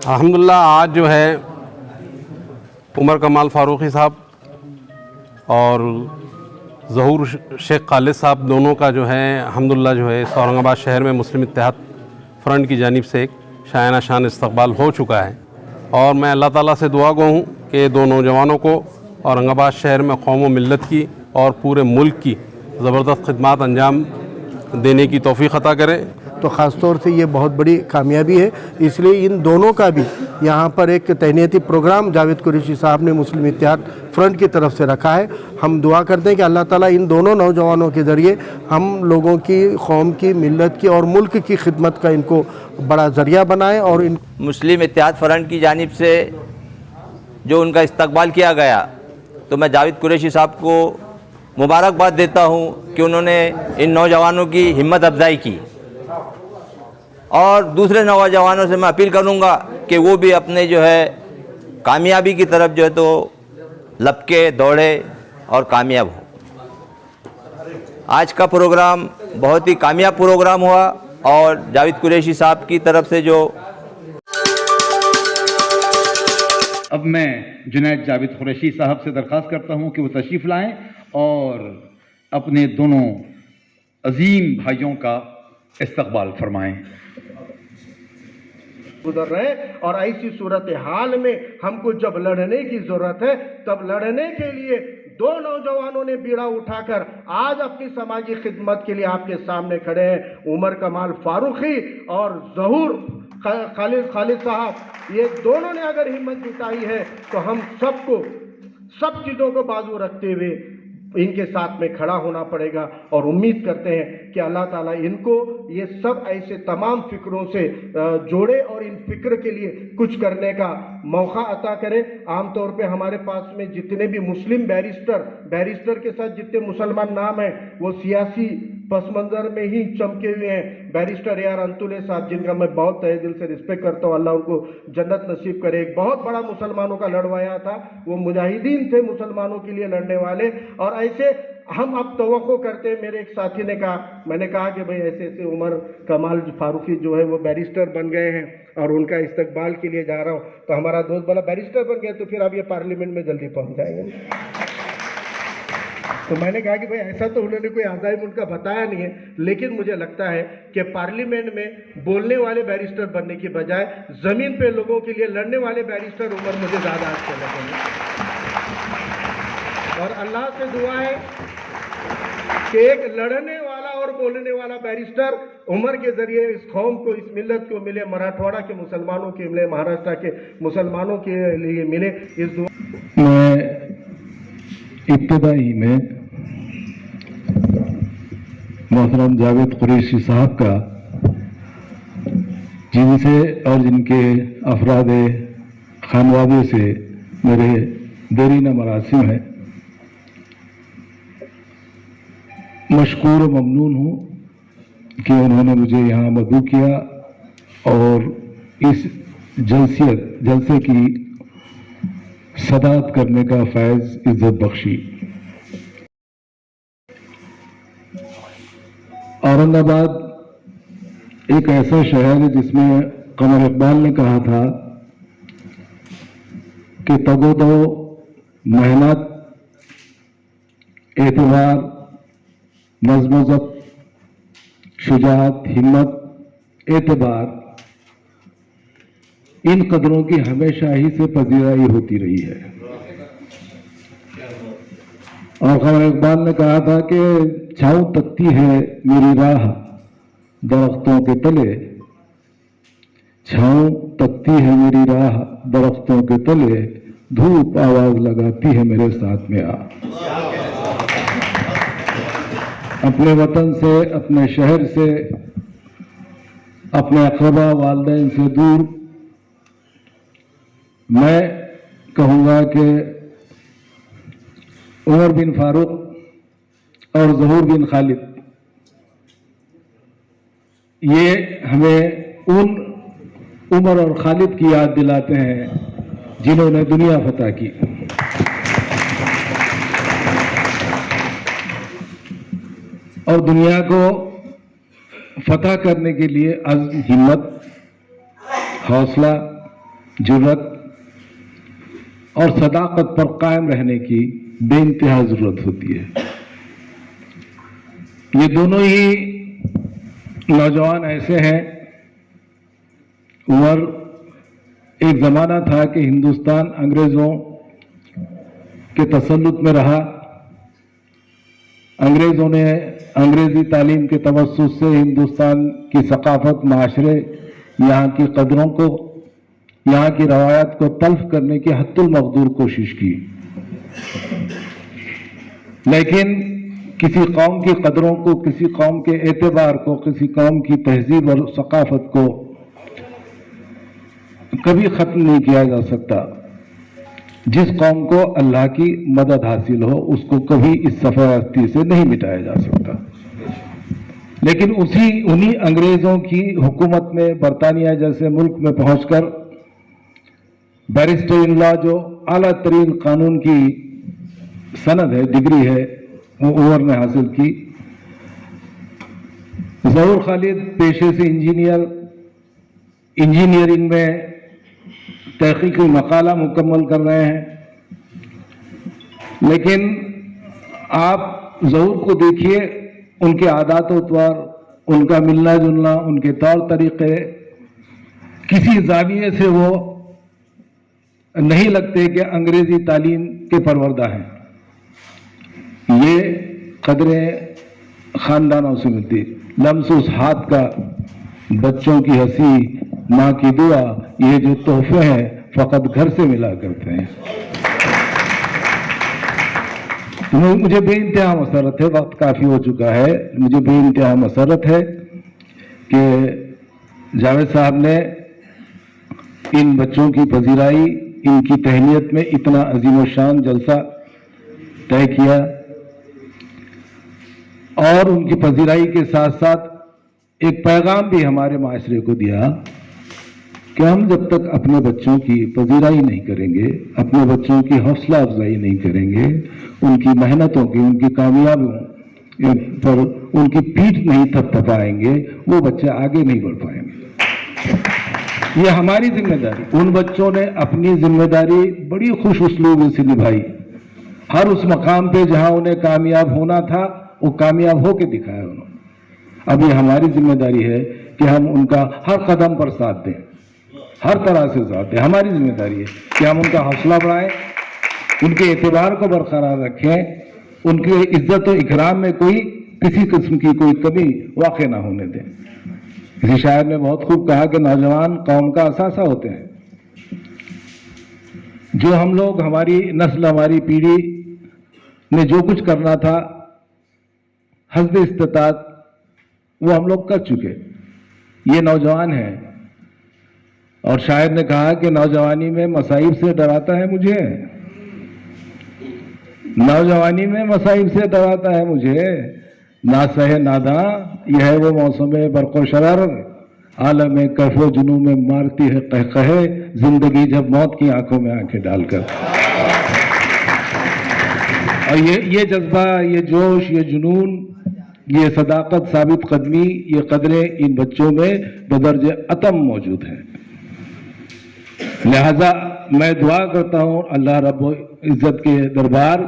الحمدللہ آج جو ہے عمر کمال فاروقی صاحب اور ظہور شیخ خالد صاحب دونوں کا جو ہے الحمدللہ جو ہے اورنگ آباد شہر میں مسلم اتحاد فرنٹ کی جانب سے ایک شایانہ شان استقبال ہو چکا ہے، اور میں اللہ تعالیٰ سے دعا گو ہوں کہ دو نوجوانوں کو اورنگ آباد شہر میں قوم و ملت کی اور پورے ملک کی زبردست خدمات انجام دینے کی توفیق عطا کرے۔ تو خاص طور سے یہ بہت بڑی کامیابی ہے، اس لیے ان دونوں کا بھی یہاں پر ایک تہنیتی پروگرام جاوید قریشی صاحب نے مسلم اتحاد فرنٹ کی طرف سے رکھا ہے۔ ہم دعا کرتے ہیں کہ اللہ تعالیٰ ان دونوں نوجوانوں کے ذریعے ہم لوگوں کی، قوم کی، ملت کی اور ملک کی خدمت کا ان کو بڑا ذریعہ بنائے۔ اور ان مسلم اتحاد فرنٹ کی جانب سے جو ان کا استقبال کیا گیا، تو میں جاوید قریشی صاحب کو مبارکباد دیتا ہوں کہ انہوں نے ان نوجوانوں کی ہمت افزائی کی، اور دوسرے نوجوانوں سے میں اپیل کروں گا کہ وہ بھی اپنے جو ہے کامیابی کی طرف جو ہے تو لپکے دوڑے اور کامیاب ہو۔ آج کا پروگرام بہت ہی کامیاب پروگرام ہوا، اور جاوید قریشی صاحب کی طرف سے جو اب میں جنید جاوید قریشی صاحب سے درخواست کرتا ہوں کہ وہ تشریف لائیں اور اپنے دونوں عظیم بھائیوں کا استقبال فرمائیں۔ گزر رہے، اور ایسی صورتحال میں ہم کو جب لڑنے کی ضرورت ہے، تب لڑنے کے لیے دو نوجوانوں نے بیڑا اٹھا کر آج اپنی سماجی خدمت کے لیے آپ کے سامنے کھڑے ہیں۔ عمر کمال فاروقی اور ظہور خالد صاحب، یہ دونوں نے اگر ہمت جتائی ہے تو ہم سب کو سب چیزوں کو بازو رکھتے ہوئے ان کے ساتھ میں کھڑا ہونا پڑے گا، اور امید کرتے ہیں کہ اللہ تعالیٰ ان کو یہ سب ایسے تمام فکروں سے جوڑے اور ان فکر کے لیے کچھ کرنے کا موقع عطا کرے۔ عام طور پہ ہمارے پاس میں جتنے بھی مسلم بیرسٹر کے ساتھ جتنے مسلمان نام ہیں وہ سیاسی پس منظر میں ہی چمکے ہوئے ہیں۔ بیرسٹر اے آر انتولے صاحب، جن کا میں بہت تہہ دل سے رسپیکٹ کرتا ہوں، اللہ ان کو جنت نصیب کرے، ایک بہت بڑا مسلمانوں کا لڑوایا تھا، وہ مجاہدین تھے مسلمانوں کے لیے لڑنے والے۔ اور ایسے ہم اب توقع کرتے ہیں، میرے ایک ساتھی نے کہا، میں نے کہا کہ بھئی ایسے ایسے عمر کمال فاروقی جو ہے وہ بیرسٹر بن گئے ہیں اور ان کا استقبال کے لیے جا رہا ہوں، تو ہمارا دوست بولا بیرسٹر بن گئے تو پھر اب یہ پارلیمنٹ میں جلدی پہنچ جائیں گے۔ تو میں نے کہا کہ بھئی ایسا تو انہوں نے کوئی عزائم ان کا بتایا نہیں ہے، لیکن مجھے لگتا ہے کہ پارلیمنٹ میں بولنے والے بیرسٹر بننے کی بجائے زمین پہ لوگوں کے لیے لڑنے والے بیرسٹر عمر مجھے زیادہ اچھے لگیں گے۔ اور اللہ سے دعا ہے کہ ایک لڑنے والا اور بولنے والا بیرسٹر عمر کے ذریعے اس قوم کو، اس ملت کو ملے، مراٹھواڑہ کے مسلمانوں کے ملے، مہاراشٹر کے مسلمانوں کے لیے ملے۔ اس دعا میں ابتدائی میں محترم جاوید قریشی صاحب کا، جن سے اور جن کے افراد خانوادے سے میرے دیرینہ مراسم ہیں، مشکور و ممنون ہوں کہ انہوں نے مجھے یہاں مدعو کیا اور اس جلسے کی صدارت کرنے کا فیض عزت بخشی۔ اورنگ آباد ایک ایسا شہر ہے جس میں قمر اقبال نے کہا تھا کہ تگ و دو، محنت، اعتبار، نظم و ضبط، شجاعت، ہمت، اعتبار، ان قدروں کی ہمیشہ ہی سے پذیرائی ہوتی رہی ہے۔ اور قمر اقبال نے کہا تھا کہ چھاؤں تکتی ہے میری راہ درختوں کے تلے، چھاؤں تکتی ہے میری راہ درختوں کے تلے، دھوپ آواز لگاتی ہے میرے ساتھ میں آ۔ اپنے وطن سے، اپنے شہر سے، اپنے اقربا والدین سے دور، میں کہوں گا کہ عمر بن فاروق اور ظہور بن خالد یہ ہمیں ان عمر اور خالد کی یاد دلاتے ہیں جنہوں نے دنیا فتح کی۔ اور دنیا کو فتح کرنے کے لیے عزم، ہمت، حوصلہ जुर्रत और सदाकत पर कायम रहने की बेइंतहा ज़रूरत होती है। ये दोनों ही नौजवान ऐसे हैं, उमर एक ज़माना था कि हिंदुस्तान अंग्रेज़ों के तसल्लुत में रहा। अंग्रेज़ों ने अंग्रेज़ी तालीम के तवस्सुस से हिंदुस्तान की सकाफत, माशरे, यहाँ की कदरों को, यहाँ की रवायत को तल्फ करने की हद्दुल मक़दूर कोशिश की। लेकिन किसी कौम की कदरों को, किसी कौम के एतबार को, किसी कौम की तहजीब और सकाफत को कभी ख़त्म नहीं किया जा सकता। जिस कौम को अल्लाह की मदद हासिल हो उसको कभी इस सफ़रस्ती से नहीं मिटाया जा सकता। लेकिन उन्हीं अंग्रेज़ों की हुकूमत में बरतानिया जैसे मुल्क में पहुंचकर बैरिस्टर इन लॉ, जो आला तरीन कानून की सनद है, डिग्री है, वो उमर ने हासिल की। ज़हूर खालिद पेशे से इंजीनियरिंग में तहकीकी मकाला मुकम्मल कर रहे हैं। लेकिन आप ज़हूर को देखिए, उनके आदात व तौर, उनका मिलना जुलना, उनके तौर तरीक़े, किसी ज़ाविये से वो नहीं लगते कि अंग्रेज़ी तालीम के परवरदा हैं। ये कदरें ख़ानदानों से मिलती। लम्स उस हाथ का, बच्चों की हंसी, माँ की दुआ, ये जो तोहफे हैं फ़कत घर से मिला करते हैं। मुझे बेइंतहा मसरत है, वक्त काफ़ी हो चुका है, मुझे बेइंतहा मसरत है कि जावेद साहब ने इन बच्चों की पजीराई, इनकी तहनीत में इतना अजीम शान जलसा तय किया और उनकी पजीराई के साथ साथ एक पैगाम भी हमारे माशरे को दिया कि हम जब तक अपने बच्चों की पजीराई नहीं करेंगे, अपने बच्चों की हौसला अफजाई नहीं करेंगे, उनकी मेहनतों की, उनकी कामयाबियों पर उनकी पीठ नहीं थपथपाएंगे, वो बच्चे आगे नहीं बढ़ पाएंगे। ये हमारी जिम्मेदारी। उन बच्चों ने अपनी जिम्मेदारी बड़ी खुश उसलूबी से निभाई। हर उस मकाम पे जहां उन्हें कामयाब होना था वो कामयाब होके दिखाया उन्होंने। अब ये हमारी जिम्मेदारी है कि हम उनका हर कदम पर साथ दें, हर तरह से साथ दें। हमारी जिम्मेदारी है कि हम उनका हौसला बढ़ाएं, उनके एतबार को बरकरार रखें, उनके इज्जत और इकराम में कोई किसी किस्म की कोई कमी वाक़ ना होने दें। किसी शायर ने बहुत खूब कहा कि नौजवान कौम का असासा होते हैं। जो हम लोग, हमारी नस्ल, हमारी पीढ़ी ने जो कुछ करना था हस्ब इस्तिताअत वो हम लोग कर चुके। ये नौजवान हैं। और शायर ने कहा कि नौजवानी में मसाइब से डराता है मुझे, नौजवानी में मसाइब से डराता है मुझे, ना सहे नादा यह है वो मौसम बरको शरार, आलम कैफो जुनू में मारती है कहकहे, जिंदगी जब मौत की आंखों में आंखें डालकर। और ये जज्बा, ये जोश, ये जुनून, ये सदाकत, साबित कदमी, ये कदरें इन बच्चों में बदर्ज अतम मौजूद हैं। लिहाजा मैं दुआ करता हूं अल्लाह रब्बुल इज्जत के दरबार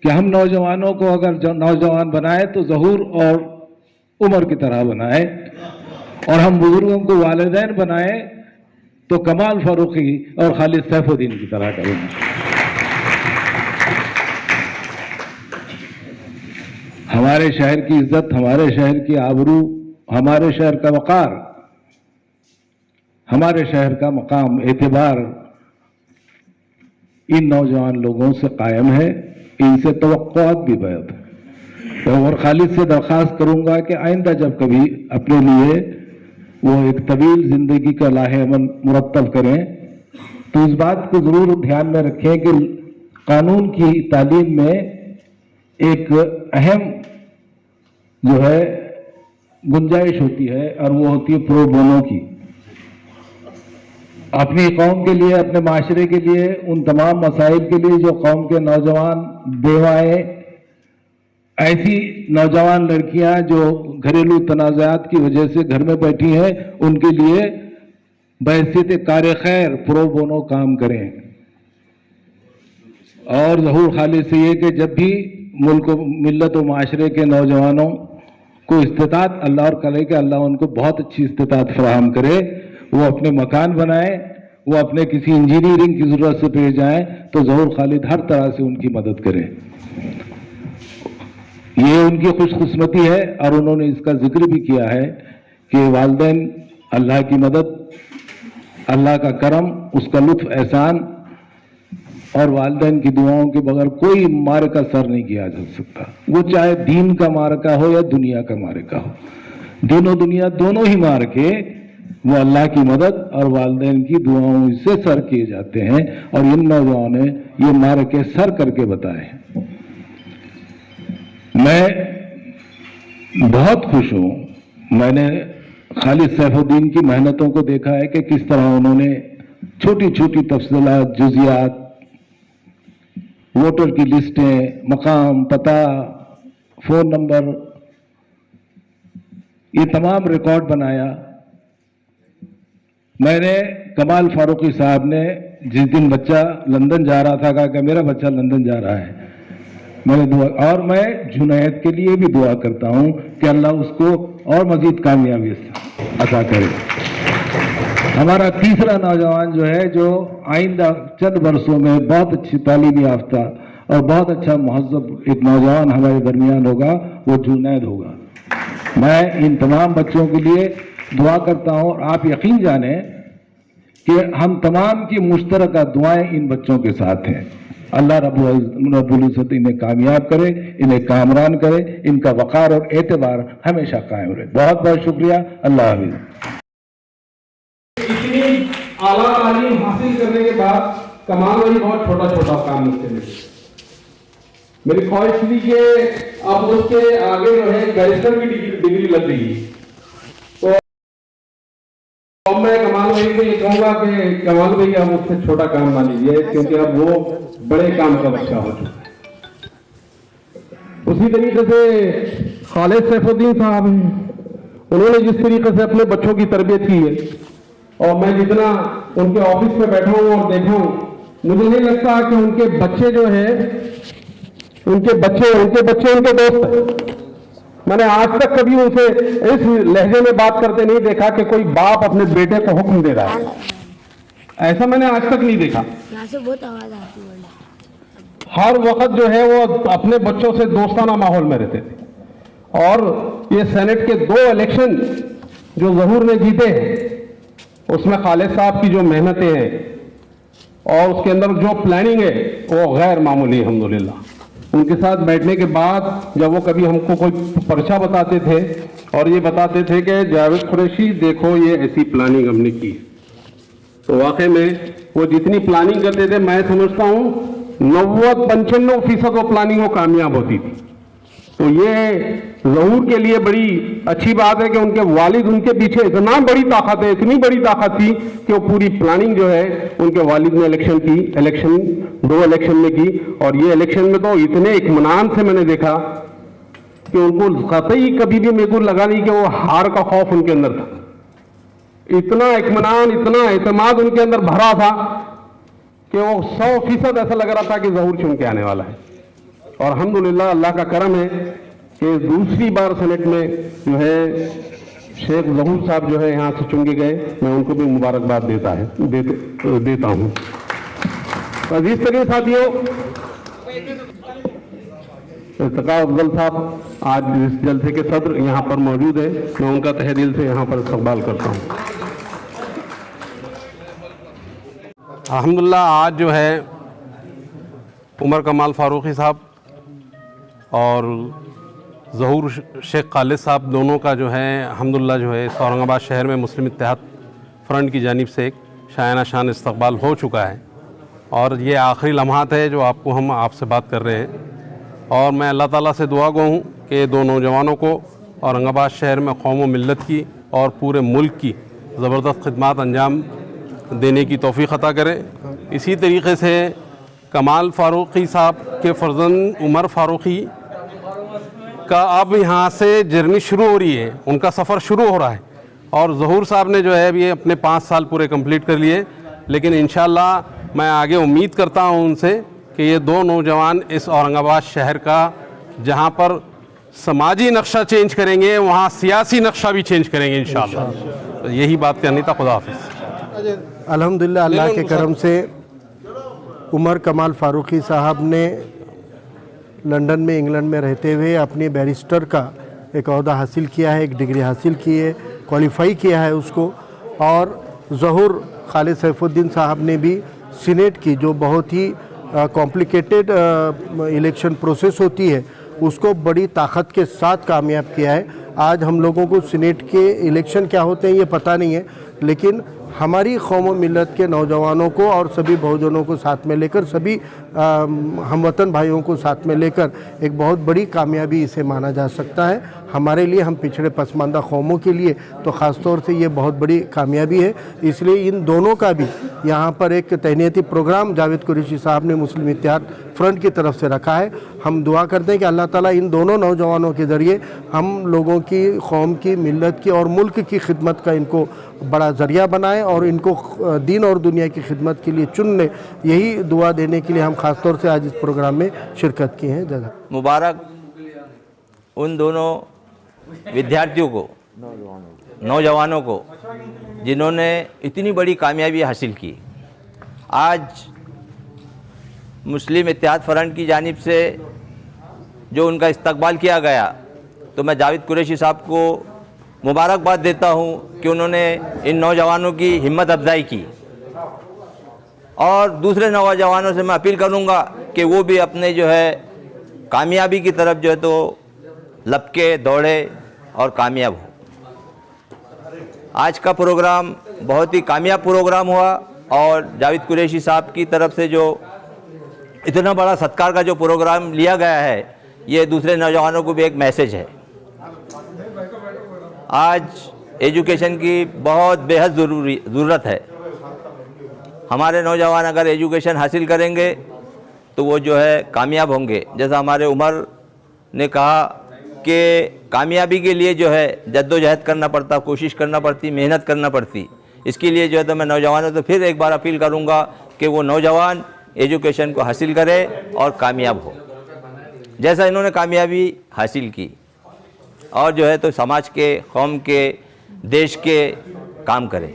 कि हम नौजवानों को अगर नौजवान बनाए तो ज़हूर और उमर की तरह बनाए, और हम बुजुर्गों को वालिदैन बनाए तो कमाल फारूकी और खालिद सैफुद्दीन की तरह करेंगे। हमारे शहर की इज्जत, हमारे शहर की आबरू, हमारे शहर का वक़ार, हमारे शहर का मकाम, एतबार इन नौजवान लोगों से कायम है। इनसे तवक्कुआत भी बैत है। तो और खालिद से दरख्वास्त करूंगा कि आइंदा जब कभी अपने लिए वो एक तवील जिंदगी का लाहे अमल मुरत्तब करें तो इस बात को जरूर ध्यान में रखें कि कानून की तालीम में एक अहम जो है गुंजाइश होती है और वो होती है प्रो बोनो की। अपनी कौम के लिए, अपने माशरे के लिए, उन तमाम मसाइल के लिए जो कौम के नौजवान बेवाएं, ऐसी नौजवान लड़कियां जो घरेलू तनाज़ात की वजह से घर में बैठी हैं, उनके लिए बहैसियत कार खैर प्रो बोनो काम करें। और ज़हूर खालिद से ये कि जब भी मुल्क मिल्लत व माशरे के नौजवानों को इस्तिताअत अल्लाह और करे कि अल्लाह उनको बहुत अच्छी इस्तिताअत फराहम करे, वो अपने मकान बनाए, वो अपने किसी इंजीनियरिंग की ज़रूरत से पेश जाएँ तो ज़हूर खालिद हर तरह से उनकी मदद करें। ये उनकी खुशकिस्मती है और उन्होंने इसका जिक्र भी किया है कि वालिदैन अल्लाह की मदद, अल्लाह का करम, उसका लुत्फ एहसान और वालिदैन की दुआओं के बगैर कोई मारका सर नहीं किया जा सकता। वो चाहे दीन का मारका हो या दुनिया का मारका हो, दीन और दुनिया दोनों ही मारके वो अल्लाह की मदद और वालिदैन की दुआओं से सर किए जाते हैं और इन नौजवानों ने ये मारके सर करके बताए हैं। मैं बहुत खुश हूँ। मैंने खालिद सैफुद्दीन की मेहनतों को देखा है कि किस तरह उन्होंने छोटी छोटी तफसीलात, जुजियात, वोटर की लिस्टें, मकाम, पता, फ़ोन नंबर, ये तमाम रिकॉर्ड बनाया। मैंने कमाल फारूकी साहब ने जिस दिन बच्चा लंदन जा रहा था कहा कि मेरा बच्चा लंदन जा रहा है, मैंने दुआ, और मैं जुनैद के लिए भी दुआ करता हूं कि अल्लाह उसको और मजीद कामयाबी अता करे। हमारा तीसरा नौजवान जो है, जो आइंदा चंद वर्षों में बहुत अच्छी तालीम याफ्ता और बहुत अच्छा महज़्ज़ब एक नौजवान हमारे दरमियान होगा, वो जुनैद होगा। मैं इन तमाम बच्चों के लिए दुआ करता हूं और आप यकीन जानें कि हम तमाम की मुश्तरका दुआएं इन बच्चों के साथ हैं। अल्लाह रब्बुल इज़्ज़त इन्हें कामयाब करे, इन्हें कामरान करे, इनका वक़ार और एतबार हमेशा कायम रहे। बहुत बहुत शुक्रिया। अल्लाह हाफ़िज़। इतनी आला तालीम हासिल करने के बाद कमाल भाई बहुत छोटा छोटा काम मुझसे मिले। मेरी ख्वाहिश थी कि अब उसके आगे जो है बैरिस्टर की डिग्री लग रही है, तो अब मैं कमाल भाई को ये कहूंगा कि कमाल भाई अब उससे छोटा काम ना लीजिए, क्योंकि अब वो बड़े काम का बच्चा हो चुका है। उसी तरीके से खालिद सैफुद्दीन साहब हैं, उन्होंने जिस तरीके से अपने बच्चों की तरबियत की है और मैं जितना उनके ऑफिस में बैठा हूं और देखा हूं, मुझे नहीं लगता कि उनके बच्चे जो है उनके दोस्त हैं। मैंने आज तक कभी उनसे इस लहजे में बात करते नहीं देखा कि कोई बाप अपने बेटे को हुक्म दे रहा है, ऐसा मैंने आज तक नहीं देखा। यहाँ से बहुत आवाज आती है। हर वक्त जो है वो अपने बच्चों से दोस्ताना माहौल में रहते थे। और ये सेनेट के 2 इलेक्शन जो ज़हूर ने जीते हैं, उसमें खालिद साहब की जो मेहनतें हैं और उसके अंदर जो प्लानिंग है वो गैर मामूली। अल्हम्दुलिल्लाह उनके साथ बैठने के बाद जब वो कभी हमको कोई पर्चा बताते थे और ये बताते थे कि जावेद कुरैशी देखो ये ऐसी प्लानिंग हमने की, तो वाकई में वो जितनी प्लानिंग करते थे, मैं समझता हूँ 90-95% वो प्लानिंग वो कामयाब होती थी। तो ये ज़हूर के लिए बड़ी अच्छी बात है कि उनके वालिद उनके पीछे इतना बड़ी ताकत है, इतनी बड़ी ताकत थी कि वो पूरी प्लानिंग जो है उनके वालिद ने 2 इलेक्शन में की। और ये इलेक्शन में तो इतने इत्मीनान से मैंने देखा कि उनको कतई कभी भी मेरे को लगा नहीं कि वो हार का खौफ उनके अंदर था। इतना इत्मीनान, इतना एतमाद उनके अंदर भरा था कि वो 100% ऐसा लग रहा था कि ज़हूर चुन के आने वाला है। और अल्हम्दुलिल्लाह अल्लाह का करम है कि दूसरी बार सेनेट में जो है शेख ज़हूर साहब जो है यहाँ से चुन के गए। मैं उनको भी मुबारकबाद देता हूँ। अजीज तरीन साथियों, इर्तिका अफजल साहब आज इस जलसे के सदर यहाँ पर मौजूद है, मैं उनका तहे दिल से यहाँ पर इस्तकबाल करता हूँ। अल्हम्दुलिल्लाह आज जो है उमर कमाल फारूकी साहब और ज़हूर शेख खालिद साहब दोनों का जो है अल्हम्दुलिल्लाह जो है औरंगाबाद शहर में मुस्लिम इत्तेहाद फ्रंट की जानिब से एक शायाना शान इस्तकबाल हो चुका है और ये आखिरी लम्हात है जो हम आपसे बात कर रहे हैं। और मैं अल्लाह ताला से दुआ गो हूँ कि 2 नौजवानों को औरंगाबाद शहर में कौम व मिल्लत की और पूरे मुल्क की ज़बरदस्त खिदमत अंजाम देने की तौफ़ीक़ अता करे। इसी तरीके से कमाल फारूकी साहब के फ़र्जंद उमर फारूकी का अब यहाँ से जर्नी शुरू हो रही है, उनका सफ़र शुरू हो रहा है। اور ظہور صاحب نے جو ہے ابھی اپنے 5 سال پورے کمپلیٹ کر لیے، لیکن انشاءاللہ میں آگے امید کرتا ہوں ان سے کہ یہ دو نوجوان اس اورنگ آباد شہر کا جہاں پر سماجی نقشہ چینج کریں گے وہاں سیاسی نقشہ بھی چینج کریں گے انشاءاللہ۔ یہی بات کرنی تھا، خدا حافظ۔ الحمدللہ اللہ کے کرم سے عمر کمال فاروقی صاحب نے لندن میں انگلینڈ میں رہتے ہوئے اپنی بیرسٹر کا ایک عہدہ حاصل کیا ہے، ایک ڈگری حاصل کی ہے، کوالیفائی کیا ہے اس کو، اور ظہور خالد سیف الدین صاحب نے بھی سینیٹ کی جو بہت ہی کمپلیکیٹڈ الیکشن پروسیس ہوتی ہے اس کو بڑی طاقت کے ساتھ کامیاب کیا ہے۔ آج ہم لوگوں کو سینیٹ کے الیکشن کیا ہوتے ہیں یہ پتہ نہیں ہے، لیکن ہماری قوم و ملت کے نوجوانوں کو اور سبھی بہوجنوں کو ساتھ میں لے کر، سبھی ہم وطن بھائیوں کو ساتھ میں لے کر ایک بہت بڑی کامیابی اسے مانا جا سکتا ہے۔ ہمارے لیے، ہم پچھڑے پسماندہ قوموں کے لیے تو خاص طور سے یہ بہت بڑی کامیابی ہے۔ اس لیے ان دونوں کا بھی یہاں پر ایک تہنیتی پروگرام جاوید قریشی صاحب نے مسلم اتحاد فرنٹ کی طرف سے رکھا ہے۔ ہم دعا کرتے ہیں کہ اللہ تعالیٰ ان دونوں نوجوانوں کے ذریعے ہم لوگوں کی، قوم کی، ملت کی اور ملک کی خدمت کا ان کو بڑا ذریعہ بنائے اور ان کو دین اور دنیا کی خدمت کے لیے چن لے۔ یہی دعا دینے کے لیے ہم خاص طور سے آج اس پروگرام میں شرکت کی ہیں۔ جزاک مبارک ان دونوں ودیارتھیوں کو، نوجوانوں کو، جنہوں نے اتنی بڑی کامیابی حاصل کی۔ آج مسلم اتحاد فرنٹ کی جانب سے جو ان کا استقبال کیا گیا تو میں جاوید قریشی صاحب کو مبارکباد دیتا ہوں کہ انہوں نے ان نوجوانوں کی ہمت افزائی کی، اور دوسرے نوجوانوں سے میں اپیل کروں گا کہ وہ بھی اپنے جو ہے کامیابی کی طرف جو ہے تو لپکے دوڑے اور کامیاب ہو۔ آج کا پروگرام بہت ہی کامیاب پروگرام ہوا، اور جاوید قریشی صاحب کی طرف سے جو اتنا بڑا ستکار کا جو پروگرام لیا گیا ہے یہ دوسرے نوجوانوں کو بھی ایک میسیج ہے۔ آج ایجوکیشن کی بہت بے حد ضرورت ہے۔ ہمارے نوجوان اگر ایجوکیشن حاصل کریں گے تو وہ جو ہے کامیاب ہوں گے۔ جیسا ہمارے عمر نے کہا کہ کامیابی کے لیے جو ہے جد و جہد کرنا پڑتا، کوشش کرنا پڑتی، محنت کرنا پڑتی۔ اس کے لیے جو ہے تو میں نوجوانوں سے پھر ایک بار اپیل کروں گا کہ وہ نوجوان ایجوکیشن کو حاصل کرے اور کامیاب ہو، جیسا انہوں نے کامیابی حاصل کی، اور جو ہے تو سماج کے، قوم کے، دیش کے کام کرے۔